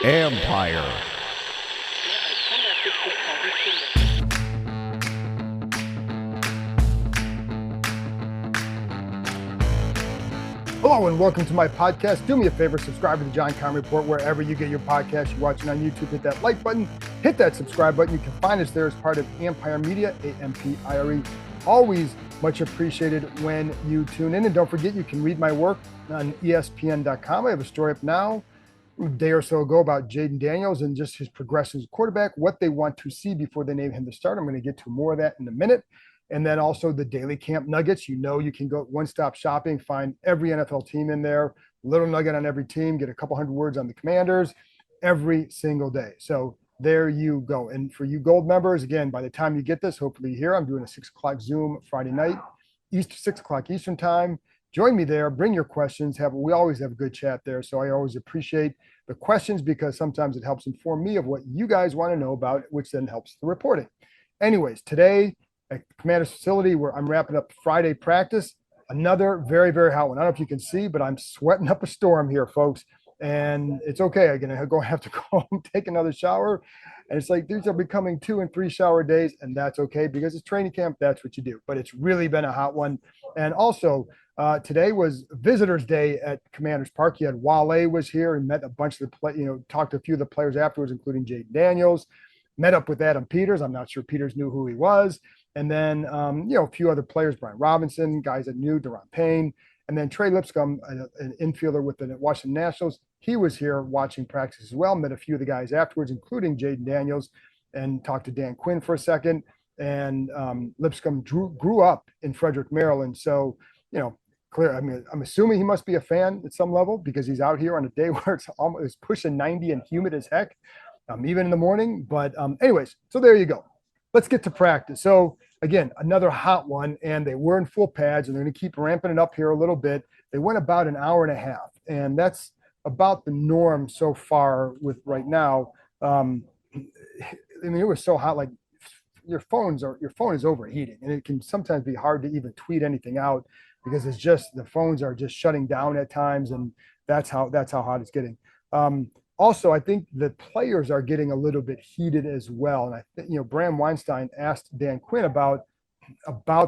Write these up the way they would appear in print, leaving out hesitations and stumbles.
Empire. Hello and welcome to my podcast. Do me a favor, subscribe to the John Conn Report wherever you get your podcast. You're watching on YouTube, hit that like button, hit that subscribe button. You can find us there as part of Empire Media, AMPIRE. Always much appreciated when you tune in. And don't forget, you can read my work on ESPN.com. I have a story up now, a day or so ago, about Jaden Daniels and just his progression as a quarterback, what they want to see before they name him the starter. I'm going to get to more of that in a minute. And then also the daily camp nuggets. You know, you can go one-stop shopping, find every NFL team in there, little nugget on every team, get a couple hundred words on the Commanders every single day. So there you go. And for you gold members, again, by the time you get this, hopefully here, I'm doing a 6 o'clock Zoom Friday night, 6 o'clock Eastern time. Join me there. Bring your questions. We always have a good chat there. So I always appreciate the questions because sometimes it helps inform me of what you guys want to know about, which then helps the reporting. Anyways, today, at Commander's facility where I'm wrapping up Friday practice, another very, very hot one. I don't know if you can see, but I'm sweating up a storm here, folks. And it's okay. I'm going to have to go home, take another shower. And it's like, these are becoming 2 and 3 shower days. And that's okay because it's training camp. That's what you do. But it's really been a hot one. And also, today was Visitors Day at Commanders Park. You had Wale was here and met a bunch of talked to a few of the players afterwards, including Jaden Daniels. Met up with Adam Peters. I'm not sure Peters knew who he was. And then, a few other players, Brian Robinson, guys that knew, Deron Payne. And then Trey Lipscomb, an infielder with the Washington Nationals. He was here watching practice as well, met a few of the guys afterwards, including Jaden Daniels, and talked to Dan Quinn for a second. And Lipscomb grew up in Frederick, Maryland. So, clear. I mean, I'm assuming he must be a fan at some level because he's out here on a day where it's pushing 90 and humid as heck, even in the morning. But anyways, so there you go. Let's get to practice. So again, another hot one, and they were in full pads, and they're going to keep ramping it up here a little bit. They went about an hour and a half, and that's about the norm so far with right now. I mean, it was so hot, like your phone is overheating, and it can sometimes be hard to even tweet anything out because it's just the phones are just shutting down at times, and that's how hot it's getting. Also, I think the players are getting a little bit heated as well. And I think, Bram Weinstein asked Dan Quinn about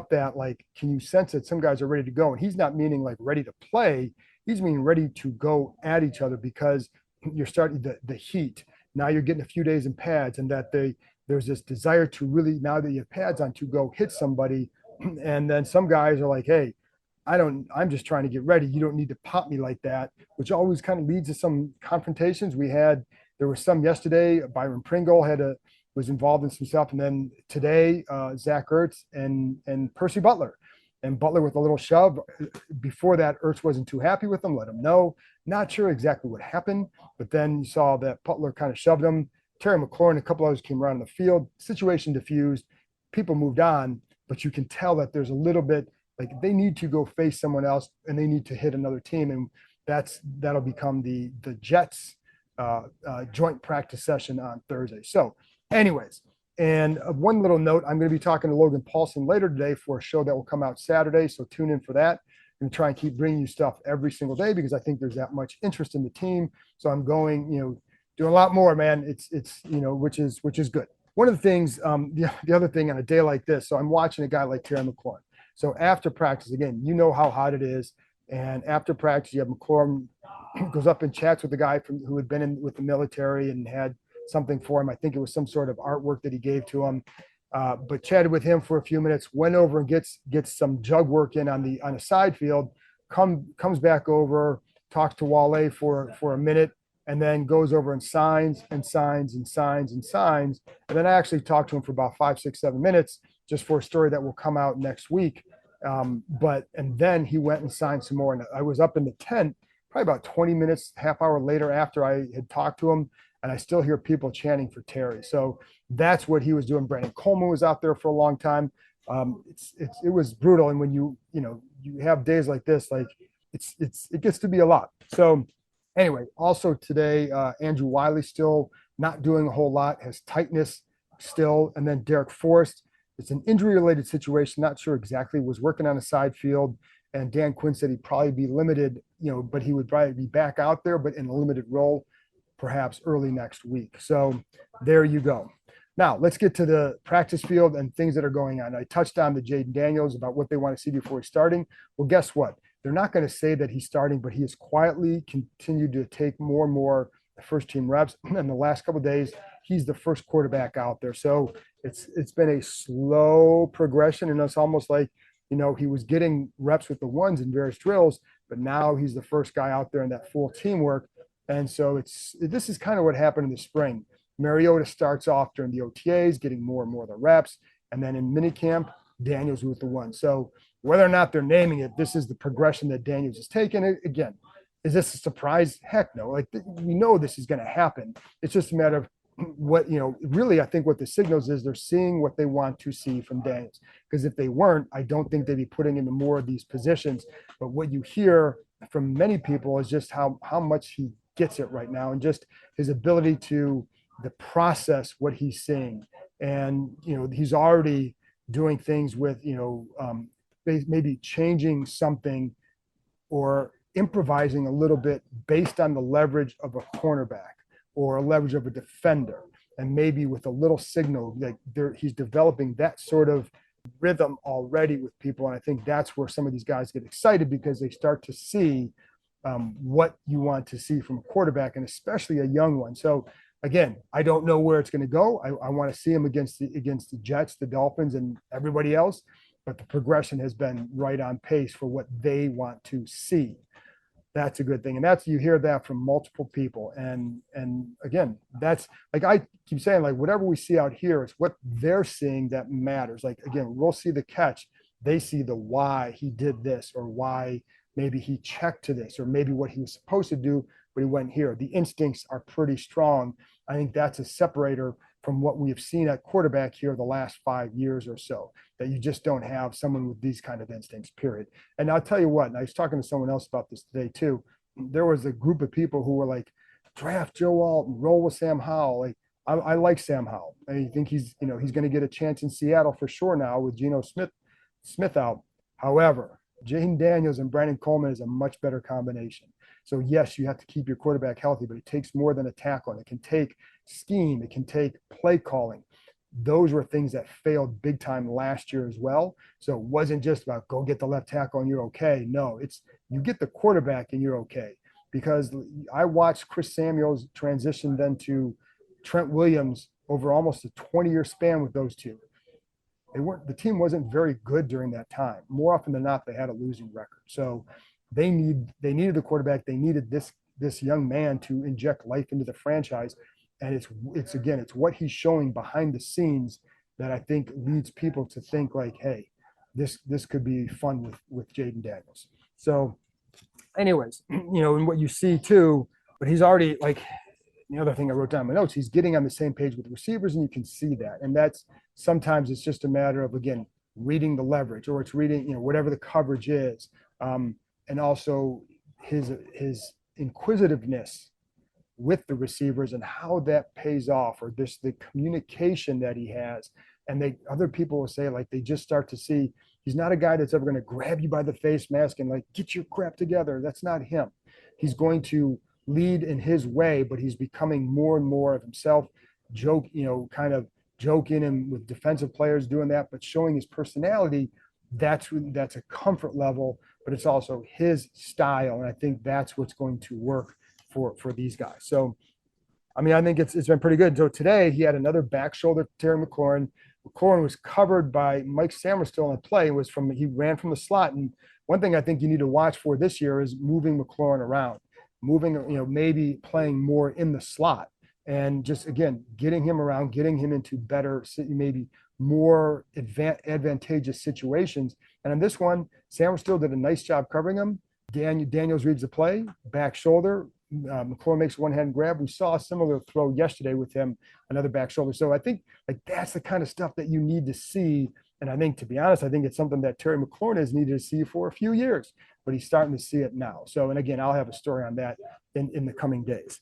that. Like, can you sense that some guys are ready to go? And he's not meaning like ready to play. He's meaning ready to go at each other because you're starting the heat. Now you're getting a few days in pads, and that there's this desire to really, now that you have pads on, to go hit somebody. And then some guys are like, hey, I'm just trying to get ready. You don't need to pop me like that, which always kind of leads to some confrontations. There was some yesterday. Byron Pringle was involved in some stuff. And then today, Zach Ertz and Percy Butler. And Butler with a little shove. Before that, Ertz wasn't too happy with him, let him know. Not sure exactly what happened, but then you saw that Butler kind of shoved him. Terry McLaurin, a couple others came around the field. Situation diffused. People moved on, but you can tell that there's a little bit, like they need to go face someone else and they need to hit another team. And that'll become the Jets joint practice session on Thursday. So anyways, and one little note, I'm going to be talking to Logan Paulson later today for a show that will come out Saturday. So tune in for that. I'm going to try and keep bringing you stuff every single day because I think there's that much interest in the team. So I'm going, doing a lot more, man. It's which is good. One of the things, the other thing on a day like this, so I'm watching a guy like Terry McLaurin. So after practice, again, you know how hot it is. And after practice, you have McLaurin goes up and chats with the guy who had been with the military and had something for him. I think it was some sort of artwork that he gave to him. But chatted with him for a few minutes, went over and gets some jug work in on a side field, comes back over, talks to Wale for a minute, and then goes over and signs. And then I actually talked to him for about 5, 6, 7 minutes just for a story that will come out next week. And then he went and signed some more. And I was up in the tent probably about 20 minutes, half hour later after I had talked to him. And I still hear people chanting for Terry. So that's what he was doing. Brandon Coleman was out there for a long time. It was brutal. And when you have days like this, like it gets to be a lot. So anyway, also today, Andrew Wiley still not doing a whole lot, has tightness still. And then Derek Forrest, it's an injury-related situation. Not sure exactly. Was working on a side field And Dan Quinn said he'd probably be limited, but he would probably be back out there, but in a limited role, perhaps early next week. So there you go. Now let's get to the practice field and things that are going on. I touched on the Jaden Daniels about what they want to see before he's starting. Well, guess what? They're not going to say that he's starting, but he has quietly continued to take more and more first team reps. And the last couple of days, he's the first quarterback out there. So it's been a slow progression, and it's almost like, he was getting reps with the ones in various drills, but now he's the first guy out there in that full teamwork. And so this is kind of what happened in the spring. Mariota starts off during the OTAs, getting more and more of the reps, and then in minicamp, Daniels with the one. So whether or not they're naming it, this is the progression that Daniels has taken. Again, is this a surprise? Heck no. Like, we know this is going to happen. It's just a matter of what, really, I think what the signals is they're seeing what they want to see from Daniels. Because if they weren't, I don't think they'd be putting him in more of these positions. But what you hear from many people is just how much he gets it right now, and just his ability to process what he's seeing. And, he's already doing things with, maybe changing something or improvising a little bit based on the leverage of a cornerback or a leverage of a defender. And maybe with a little signal, like he's developing that sort of rhythm already with people. And I think that's where some of these guys get excited, because they start to see what you want to see from a quarterback, and especially a young one. So again, I don't know where it's going to go. I want to see him against the Jets, the Dolphins, and everybody else. But the progression has been right on pace for what they want to see. That's a good thing. And you hear that from multiple people. And again, that's like, I keep saying, like, whatever we see out here is what they're seeing that matters. Like, again, we'll see the catch. They see the why he did this, or why maybe he checked to this, or maybe what he was supposed to do, but he went here. The instincts are pretty strong. I think that's a separator from what we have seen at quarterback here the last 5 years or so, that you just don't have someone with these kind of instincts, period. And I'll tell you what, and I was talking to someone else about this today too. There was a group of people who were like, draft Joe Alton, roll with Sam Howell. Like, I like Sam Howell. I think he's going to get a chance in Seattle for sure now with Geno Smith out. However, Jaden Daniels and Brandon Coleman is a much better combination. So yes, you have to keep your quarterback healthy, but it takes more than a tackle. And it can take scheme. It can take play calling. Those were things that failed big time last year as well. So it wasn't just about go get the left tackle and you're okay. No, it's you get the quarterback and you're okay. Because I watched Chris Samuels transition then to Trent Williams over almost a 20-year span with those two. The team wasn't very good during that time. More often than not, they had a losing record. So they needed the quarterback. They needed this young man to inject life into the franchise. And it's what he's showing behind the scenes that I think leads people to think like, hey, this could be fun with Jaden Daniels. So anyways, and what you see too, but he's already, like, the other thing I wrote down in my notes, he's getting on the same page with the receivers, and you can see that. And that's sometimes it's just a matter of, again, reading the leverage, or it's reading, whatever the coverage is. And also his inquisitiveness with the receivers and how that pays off, or the communication that he has. And other people will say, like, they just start to see he's not a guy that's ever going to grab you by the face mask and like, get your crap together. That's not him. He's going to lead in his way, but he's becoming more and more of himself, kind of joking and with defensive players doing that, but showing his personality. That's a comfort level, but it's also his style. And I think that's what's going to work for these guys. So, I mean, I think it's been pretty good. So today he had another back shoulder to Terry McLaurin. McLaurin was covered by Mike Samerstill on the play. He ran from the slot. And one thing I think you need to watch for this year is moving McLaurin around, maybe playing more in the slot, and just, again, getting him around, getting him into better, maybe more advantageous situations. And on this one, Samerstill did a nice job covering him. Daniels reads the play, back shoulder. McLaurin makes one-hand grab. We saw a similar throw yesterday with him, another back shoulder. So I think, like, that's the kind of stuff that you need to see. And I think, to be honest, I think it's something that Terry McLaurin has needed to see for a few years, but he's starting to see it now. So, and again, I'll have a story on that in the coming days.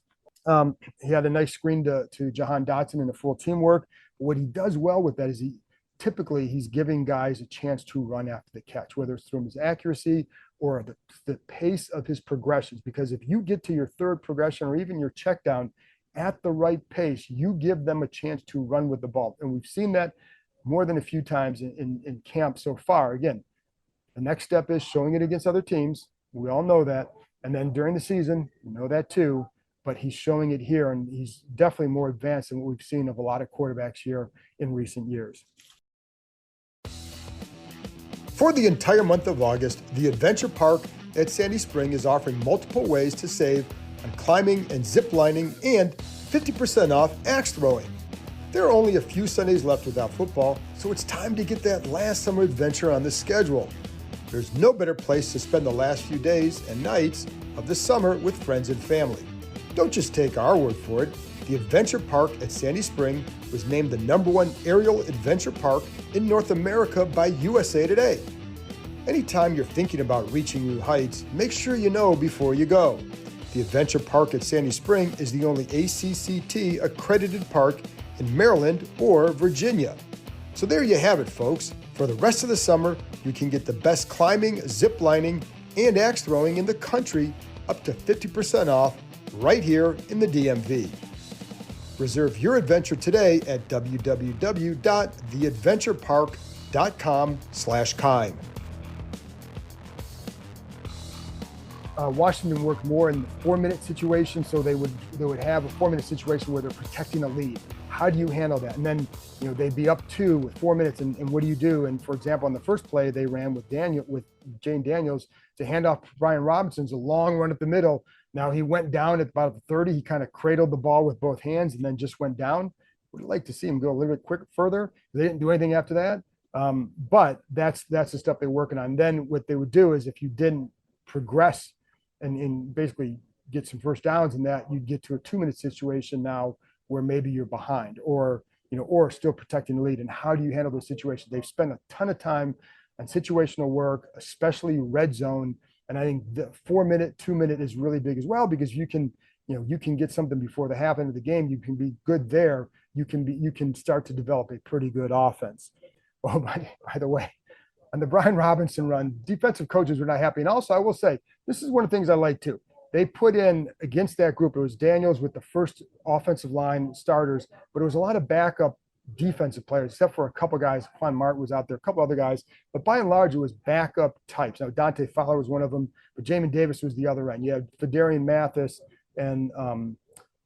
He had a nice screen to Jahan Dotson in the full teamwork. What he does well with that is he typically he's giving guys a chance to run after the catch, whether it's through his accuracy or the pace of his progressions. Because if you get to your third progression or even your check down at the right pace, you give them a chance to run with the ball. And we've seen that more than a few times in camp so far. Again, the next step is showing it against other teams. We all know that. And then during the season, we know that too. But he's showing it here, and he's definitely more advanced than what we've seen of a lot of quarterbacks here in recent years. For the entire month of August, the Adventure Park at Sandy Spring is offering multiple ways to save on climbing and zip lining and 50% off axe throwing. There are only a few Sundays left without football, so it's time to get that last summer adventure on the schedule. There's no better place to spend the last few days and nights of the summer with friends and family. Don't just take our word for it. The Adventure Park at Sandy Spring was named the #1 aerial adventure park in North America by USA Today. Anytime you're thinking about reaching new heights, make sure you know before you go. The Adventure Park at Sandy Spring is the only ACCT accredited park in Maryland or Virginia. So there you have it, folks. For the rest of the summer, you can get the best climbing, zip lining, and axe throwing in the country, up to 50% off right here in the DMV. Reserve your adventure today at www.theadventurepark.com/Kime. Washington worked more in the 4-minute situation, so they would have a 4-minute situation where they're protecting a lead. How do you handle that? And then they'd be up 2 with 4 minutes, and what do you do? And for example, on the first play, they ran with Jane Daniels to hand off Brian Robinson's a long run up the middle. Now he went down at about 30. He kind of cradled the ball with both hands and then just went down. Would like to see him go a little bit quicker, further. They didn't do anything after that. But that's the stuff they're working on. Then what they would do is if you didn't progress and basically get some first downs in that, you'd get to a 2-minute situation now where maybe you're behind or still protecting the lead. And how do you handle those situations? They've spent a ton of time on situational work, especially red zone. And I think the 4-minute, 2-minute is really big as well, because you can get something before the half end of the game. You can be good there. You can start to develop a pretty good offense. Well, by the way, on the Brian Robinson run, defensive coaches were not happy. And also, I will say, this is one of the things I like too. They put in against that group, it was Daniels with the first offensive line starters, but it was a lot of backup defensive players, except for a couple guys. Quan Martin was out there, a couple other guys, but by and large, it was backup types. Now, Dante Fowler was one of them, but Jamin Davis was the other end. You had Fedarian Mathis and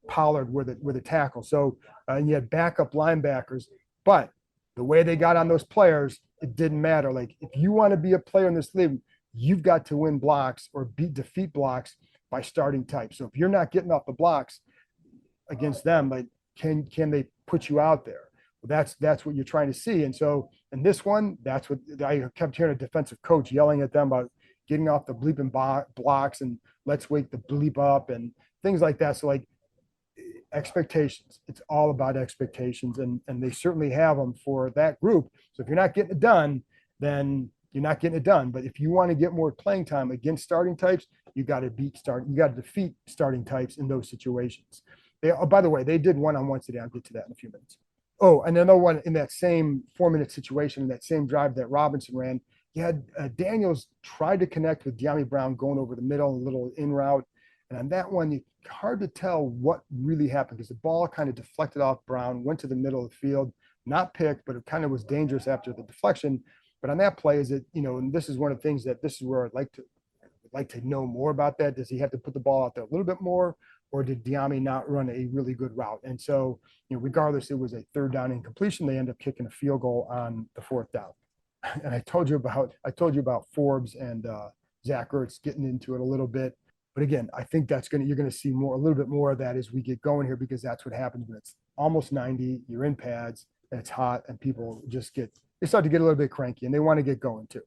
Pollard were the tackle. So, and you had backup linebackers, but the way they got on those players, it didn't matter. Like, if you want to be a player in this league, you've got to win blocks or defeat blocks by starting type. So if you're not getting off the blocks against them, like, can they put you out there? Well, that's what you're trying to see. And so in this one, that's what I kept hearing a defensive coach yelling at them about getting off the bleeping blocks and let's wake the bleep up and things like that. So, like, expectations, it's all about expectations, and they certainly have them for that group. So if you're not getting it done, then you're not getting it done. But if you want to get more playing time against starting types, you got to defeat starting types in those situations. By the way, they did one-on-one today. I'll get to that in a few minutes. Oh, and another one in that same 4-minute situation, in that same drive that Robinson ran, you had Daniels tried to connect with De'Ami Brown going over the middle, a little in route. And on that one, it's hard to tell what really happened because the ball kind of deflected off Brown, went to the middle of the field, not picked, but it kind of was dangerous after the deflection. But on that play, and this is one of the things this is where I'd like to know more about that. Does he have to put the ball out there a little bit more, or did De'Ami not run a really good route? And so, regardless, it was a 3rd down incompletion. They end up kicking a field goal on the 4th down. And I told you about Forbes and Zach Ertz getting into it a little bit. But again, I think you're going to see a little bit more of that as we get going here, because that's what happens when it's almost 90, you're in pads, and it's hot, and people they start to get a little bit cranky, and they want to get going too.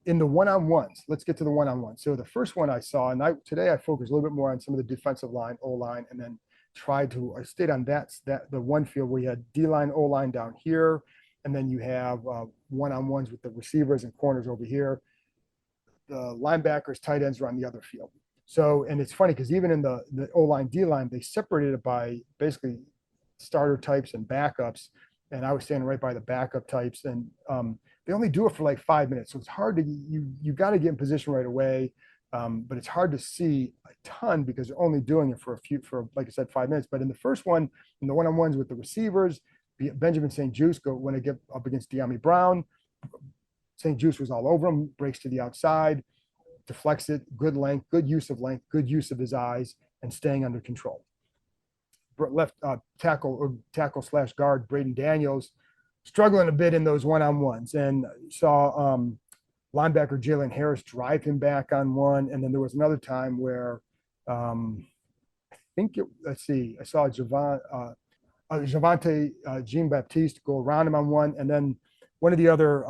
In the one-on-ones, let's get to the one-on-ones. So the first one I saw, and today I focused a little bit more on some of the defensive line, O-line, and then I stayed on the one field where you had D-line, O-line down here, and then you have one-on-ones with the receivers and corners over here. The linebackers, tight ends are on the other field. So, and it's funny because even in the O-line, D-line, they separated it by basically starter types and backups. and I was standing right by the backup types, and they only do it for like 5 minutes. So it's hard to, you got to get in position right away. But it's hard to see a ton because they're only doing it for like I said, 5 minutes. But in the first one, in the one-on-ones with the receivers, Benjamin St. Juice when they get up against De'Ami Brown, St. Juice was all over him, breaks to the outside, deflects it, good length, good use of his eyes, and staying under control. Left tackle slash guard Braden Daniels struggling a bit in those one-on-ones, and saw linebacker Jalen Harris drive him back on one. And then there was another time where I saw Javante Jean-Baptiste go around him on one, and then one of the other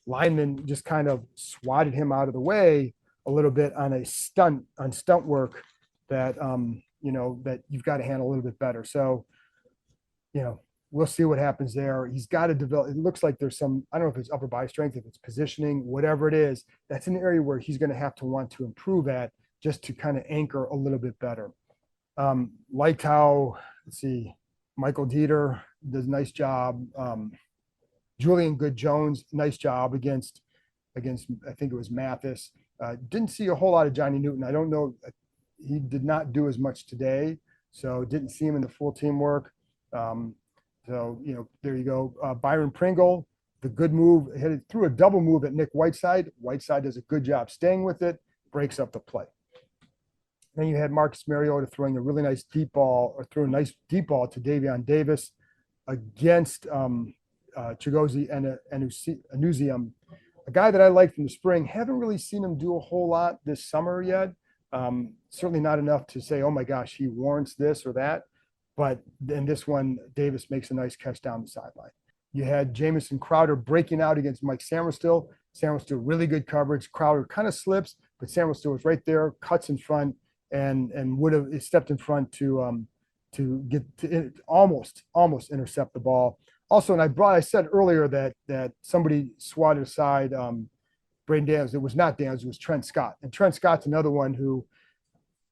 linemen just kind of swatted him out of the way a little bit on stunt work that that you've got to handle a little bit better. So, we'll see what happens there. He's got to develop. It looks like there's some, I don't know if it's upper body strength, if it's positioning, whatever it is, that's an area where he's going to have to want to improve at just to kind of anchor a little bit better. Liked how, Michael Dieter does a nice job. Julian Good-Jones, nice job against, I think it was Mathis. Didn't see a whole lot of Johnny Newton. I don't know. He did not do as much today, so didn't see him in the full team work. So, there you go. Byron Pringle, the good move, threw a double move at Nick Whiteside. Whiteside does a good job staying with it, breaks up the play. Then you had Marcus Mariota throwing a really nice deep ball, to Davion Davis against Chigozie and Anuzium, a guy that I liked from the spring. Haven't really seen him do a whole lot this summer yet. Certainly not enough to say, oh my gosh, he warrants this or that. But in this one, Davis makes a nice catch down the sideline. You had Jamison Crowder breaking out against Mike Samuelstill. Samuelstill, really good coverage. Crowder kind of slips, but Samuelstill was right there, cuts in front, and would have stepped in front to get to almost intercept the ball. Also, and I said earlier that somebody swatted aside Braden Daniels. It was not Daniels, it was Trent Scott. And Trent Scott's another one who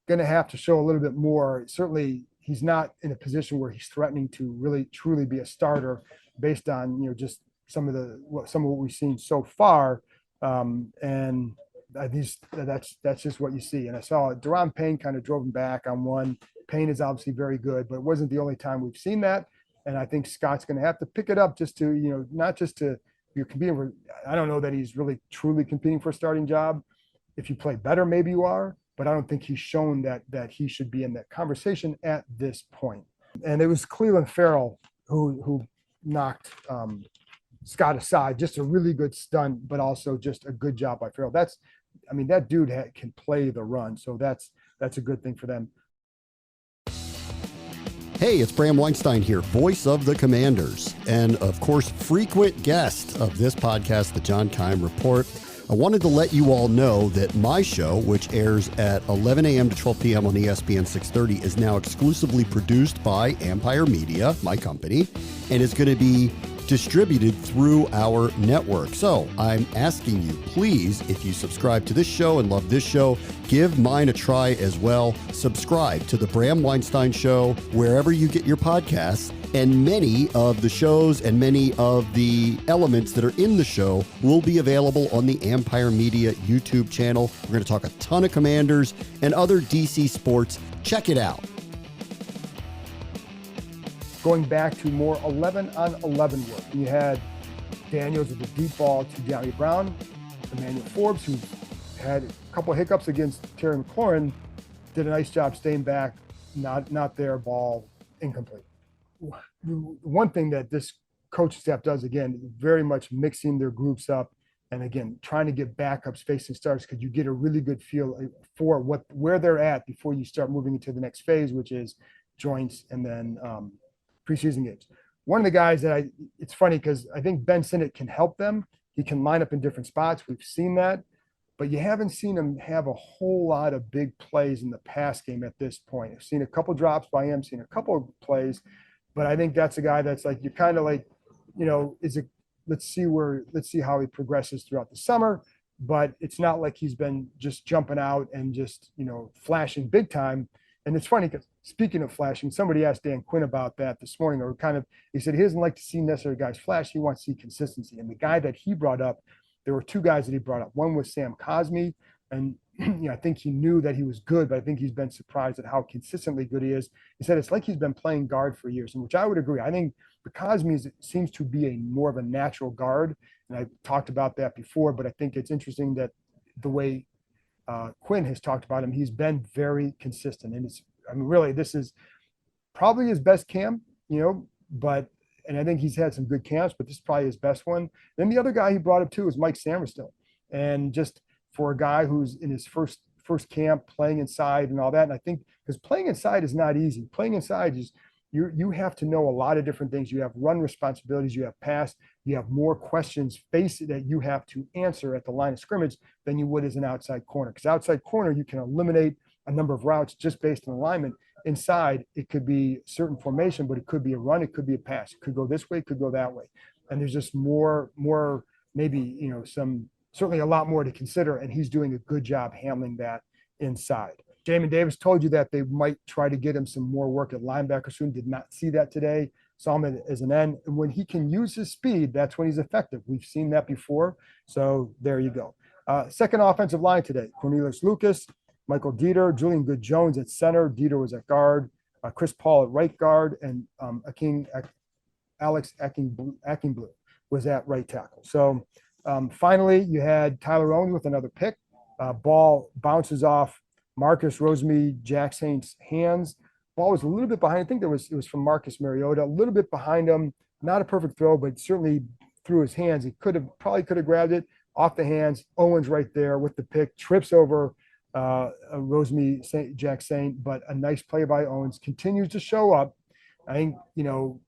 going to have to show a little bit more. Certainly, he's not in a position where he's threatening to really truly be a starter based on just some of what we've seen so far. And that's just what you see. And I saw Deron Payne kind of drove him back on one. Payne is obviously very good, but it wasn't the only time we've seen that. And I think Scott's going to have to pick it up just to, not just to, you're competing for, I don't know that he's really truly competing for a starting job. If you play better, maybe you are, but I don't think he's shown that he should be in that conversation at this point. And it was Cleveland Farrell who knocked Scott aside. Just a really good stunt, but also just a good job by Farrell. That dude can play the run, so that's a good thing for them. Hey, it's Bram Weinstein here, voice of the Commanders, and of course, frequent guest of this podcast, the John Keim Report. I wanted to let you all know that my show, which airs at 11 a.m. to 12 p.m. on ESPN 630, is now exclusively produced by Empire Media, my company, and is going to be distributed through our network. So I'm asking you, please, if you subscribe to this show and love this show, give mine a try as well. Subscribe to the Bram Weinstein Show wherever you get your podcasts, and many of the shows and many of the elements that are in the show will be available on the Empire Media YouTube channel. We're going to talk a ton of Commanders and other DC sports. Check it out. Going back to more 11-on-11 work. You had Daniels with a deep ball to De'Ami Brown. Emmanuel Forbes, who had a couple of hiccups against Terry McLaurin, did a nice job staying back, not their ball, incomplete. One thing that this coaching staff does, again, very much mixing their groups up, and again, trying to get backups facing starters, because you get a really good feel for where they're at before you start moving into the next phase, which is joints and then preseason games. One of the guys that it's funny because I think Ben Sinnott can help them. He can line up in different spots. We've seen that, but you haven't seen him have a whole lot of big plays in the pass game at this point. I've seen a couple drops by him, seen a couple of plays, but I think that's a guy that's like, you're kind of like, let's see how he progresses throughout the summer, but it's not like he's been just jumping out and just, flashing big time. And it's funny because speaking of flashing, somebody asked Dan Quinn about that this morning, or he said he doesn't like to see necessarily guys flash. He wants to see consistency. And the guy that he brought up, there were two guys that he brought up. One was Sam Cosmi. And I think he knew that he was good, but I think he's been surprised at how consistently good he is. He said it's like he's been playing guard for years, and which I would agree. I think Cosmi seems to be more of a natural guard. And I talked about that before, but I think it's interesting that the way Quinn has talked about him, he's been very consistent. And really, this is probably his best camp, and I think he's had some good camps, but this is probably his best one. Then the other guy he brought up too is Mike Samerstill. And just for a guy who's in his first camp playing inside and all that. And I think because playing inside is not easy. Playing inside is you have to know a lot of different things. You have run responsibilities, you have pass, you have more questions that you have to answer at the line of scrimmage than you would as an outside corner. Because outside corner, you can eliminate a number of routes just based on alignment. Inside, it could be certain formation, but it could be a run, it could be a pass. It could go this way, it could go that way. And there's just more maybe, certainly a lot more to consider. And he's doing a good job handling that inside. Jamin Davis told you that they might try to get him some more work at linebacker soon. Did not see that today. Saw him as an end. And when he can use his speed, that's when he's effective. We've seen that before. So there you go. Second offensive line today, Cornelius Lucas, Michael Dieter, Julian Good-Jones at center. Dieter was at guard. Chris Paul at right guard. And Alex Akingblu was at right tackle. So finally, you had Tyler Owens with another pick. Ball bounces off Marcus Rosemy-Jack Saint's hands. Ball was a little bit behind. I think it was from Marcus Mariota, a little bit behind him. Not a perfect throw, but certainly through his hands. He probably could have grabbed it off the hands. Owens right there with the pick, trips over Rosemy-Jack Saint, but a nice play by Owens. Continues to show up. I think,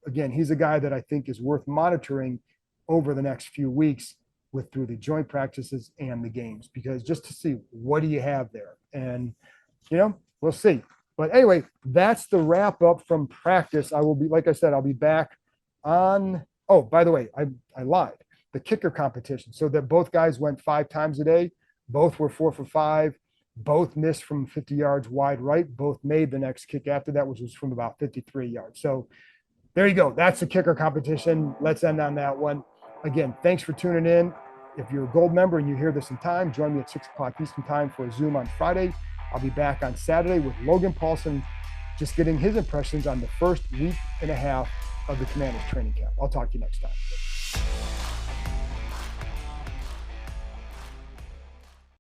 again, he's a guy that I think is worth monitoring over the next few weeks through the joint practices and the games, because just to see what do you have there. And, we'll see. But anyway, that's the wrap up from practice. I will be, like I said, I'll be back on, oh, by the way, I lied. The kicker competition. So that both guys went 5 times a day. Both were 4 for 5. Both missed from 50 yards wide right. Both made the next kick after that, which was from about 53 yards. So there you go. That's the kicker competition. Let's end on that one. Again, thanks for tuning in. If you're a gold member and you hear this in time, join me at 6 o'clock Eastern time for a Zoom on Friday. I'll be back on Saturday with Logan Paulson, just getting his impressions on the first week and a half of the Commanders training camp. I'll talk to you next time.